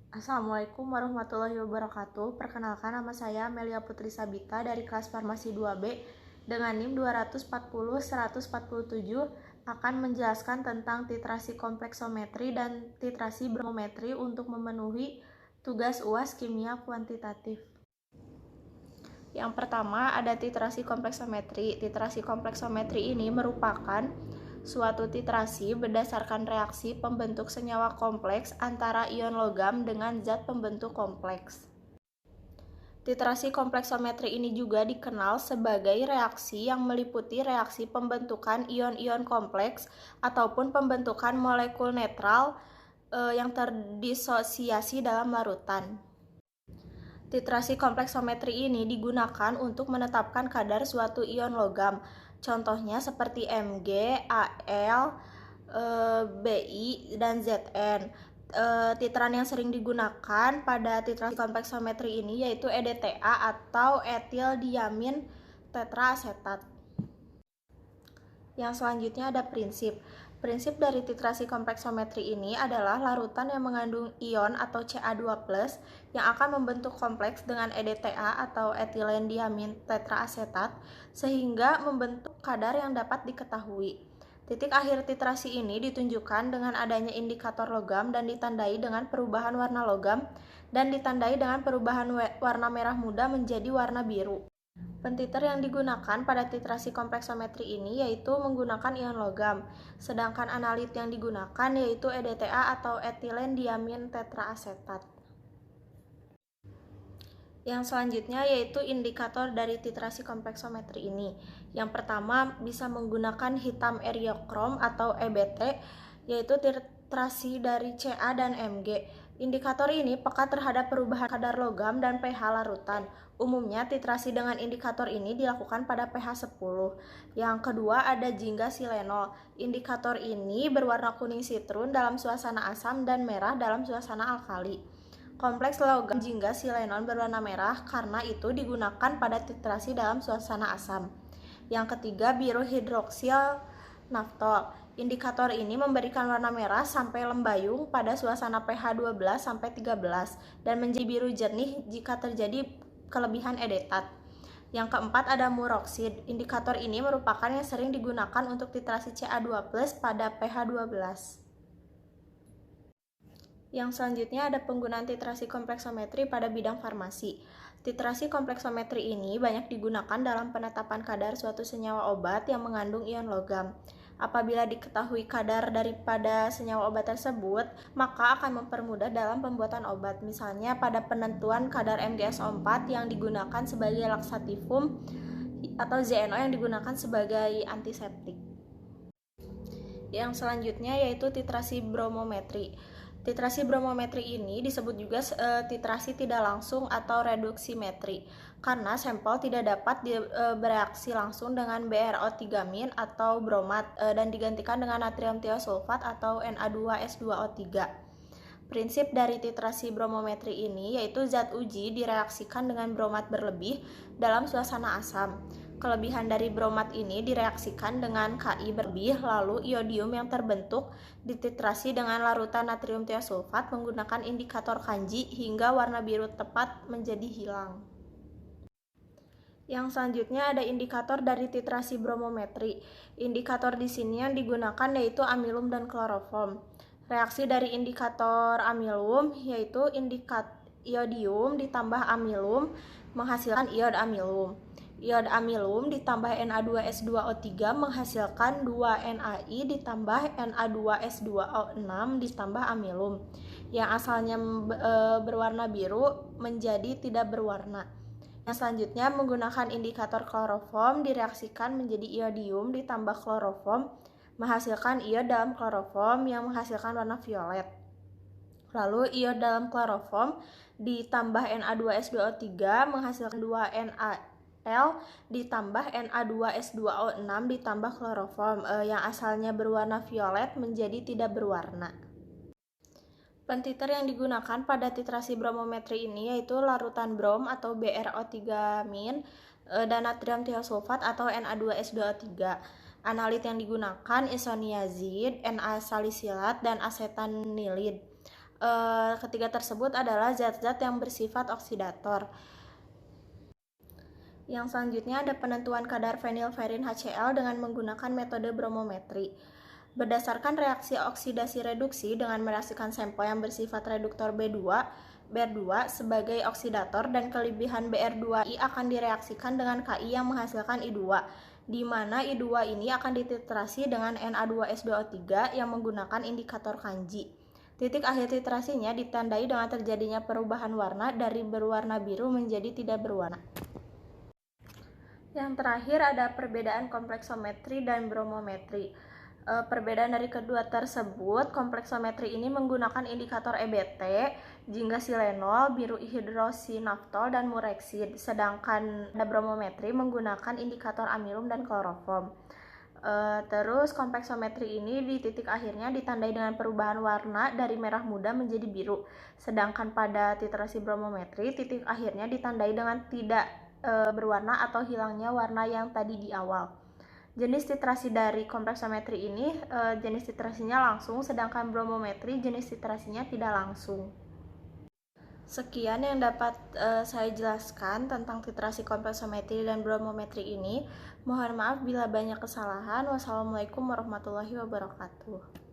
Assalamualaikum warahmatullahi wabarakatuh. Perkenalkan, nama saya Melia Putri Sabita dari kelas Farmasi 2B dengan NIM 240-147 akan menjelaskan tentang titrasi kompleksometri dan titrasi bromometri untuk memenuhi tugas UAS kimia kuantitatif. Yang pertama ada titrasi kompleksometri. Titrasi kompleksometri ini merupakan suatu titrasi berdasarkan reaksi pembentuk senyawa kompleks antara ion logam dengan zat pembentuk kompleks. Titrasi kompleksometri ini juga dikenal sebagai reaksi yang meliputi reaksi pembentukan ion-ion kompleks ataupun pembentukan molekul netral yang terdisosiasi dalam larutan. Titrasi kompleksometri ini digunakan untuk menetapkan kadar suatu ion logam. Contohnya seperti Mg, Al, Bi, dan Zn. Titran yang sering digunakan pada titrasi kompleksometri ini yaitu EDTA atau etil diamin tetraasetat. Yang selanjutnya ada prinsip. Prinsip dari titrasi kompleksometri ini adalah larutan yang mengandung ion atau Ca2+ yang akan membentuk kompleks dengan EDTA atau etilen diamin tetraasetat sehingga membentuk kadar yang dapat diketahui. Titik akhir titrasi ini ditunjukkan dengan adanya indikator logam dan ditandai dengan perubahan warna logam dan ditandai dengan perubahan warna merah muda menjadi warna biru. Pentiter yang digunakan pada titrasi kompleksometri ini yaitu menggunakan ion logam, sedangkan analit yang digunakan yaitu EDTA atau etilen diamin tetraasetat. Yang selanjutnya yaitu indikator dari titrasi kompleksometri ini. Yang pertama bisa menggunakan hitam eriokrom atau EBT, yaitu titrasi dari Ca dan Mg. Indikator ini peka terhadap perubahan kadar logam dan pH larutan. Umumnya titrasi dengan indikator ini dilakukan pada pH 10. Yang kedua ada jingga silenol. Indikator ini berwarna kuning sitrun dalam suasana asam dan merah dalam suasana alkali. Kompleks logam jingga silenon berwarna merah karena itu digunakan pada titrasi dalam suasana asam. Yang ketiga biru hidroksil naftol. Indikator ini memberikan warna merah sampai lembayung pada suasana pH 12 sampai 13 dan menjadi biru jernih jika terjadi kelebihan edetat. Yang keempat ada muroksid. Indikator ini merupakan yang sering digunakan untuk titrasi Ca2+ pada pH 12. Yang selanjutnya ada penggunaan titrasi kompleksometri pada bidang farmasi. Titrasi kompleksometri ini banyak digunakan dalam penetapan kadar suatu senyawa obat yang mengandung ion logam. Apabila diketahui kadar daripada senyawa obat tersebut, maka akan mempermudah dalam pembuatan obat. Misalnya pada penentuan kadar MgSO4 yang digunakan sebagai laksatifum atau ZNO yang digunakan sebagai antiseptik. Yang selanjutnya yaitu titrasi bromometri. Titrasi bromometri ini disebut juga titrasi tidak langsung atau reduksimetri karena sampel tidak dapat bereaksi langsung dengan BrO3- atau bromat dan digantikan dengan natrium tiosulfat atau Na2S2O3. Prinsip dari titrasi bromometri ini yaitu zat uji direaksikan dengan bromat berlebih dalam suasana asam. Kelebihan dari bromat ini direaksikan dengan Ki berlebih, lalu iodium yang terbentuk dititrasi dengan larutan natrium tiosulfat menggunakan indikator kanji hingga warna biru tepat menjadi hilang. Yang selanjutnya ada indikator dari titrasi bromometri. Indikator di sini yang digunakan yaitu amilum dan kloroform. Reaksi dari indikator amilum yaitu iodium ditambah amilum menghasilkan iod amilum. Iod amilum ditambah Na2S2O3 menghasilkan 2NaI ditambah Na2S2O6 ditambah amilum. Yang asalnya berwarna biru menjadi tidak berwarna. Yang selanjutnya menggunakan indikator kloroform direaksikan menjadi iodium ditambah kloroform menghasilkan iod dalam kloroform yang menghasilkan warna violet. Lalu iod dalam kloroform ditambah Na2S2O3 menghasilkan 2NaL ditambah Na2S2O6 ditambah kloroform yang asalnya berwarna violet menjadi tidak berwarna. Pentiter yang digunakan pada titrasi bromometri ini yaitu larutan brom atau BrO3- dan natrium tiosulfat atau Na2S2O3. Analit yang digunakan isoniazid, Na-salisilat, dan asetanilid. Ketiga tersebut adalah zat-zat yang bersifat oksidator. Yang selanjutnya ada penentuan kadar fenilverin HCl dengan menggunakan metode bromometri. Berdasarkan reaksi oksidasi reduksi dengan mereaksikan sampel yang bersifat reduktor BR2 sebagai oksidator dan kelebihan BR2I akan direaksikan dengan KI yang menghasilkan I2, di mana I2 ini akan dititrasi dengan Na2S2O3 yang menggunakan indikator kanji. Titik akhir titrasinya ditandai dengan terjadinya perubahan warna dari berwarna biru menjadi tidak berwarna. Yang terakhir ada perbedaan kompleksometri dan bromometri. Perbedaan dari kedua tersebut, kompleksometri ini menggunakan indikator EBT, jingga silenol, biru hidrosinaftol, dan mureksid, sedangkan bromometri menggunakan indikator amilum dan kloroform. Terus kompleksometri ini di titik akhirnya ditandai dengan perubahan warna dari merah muda menjadi biru, sedangkan pada titrasi bromometri titik akhirnya ditandai dengan tidak berwarna atau hilangnya warna yang tadi di awal. Jenis titrasi dari kompleksometri ini jenis titrasinya langsung, sedangkan bromometri jenis titrasinya tidak langsung. Sekian yang dapat saya jelaskan tentang titrasi kompleksometri dan bromometri ini. Mohon maaf bila banyak kesalahan. Wassalamualaikum warahmatullahi wabarakatuh.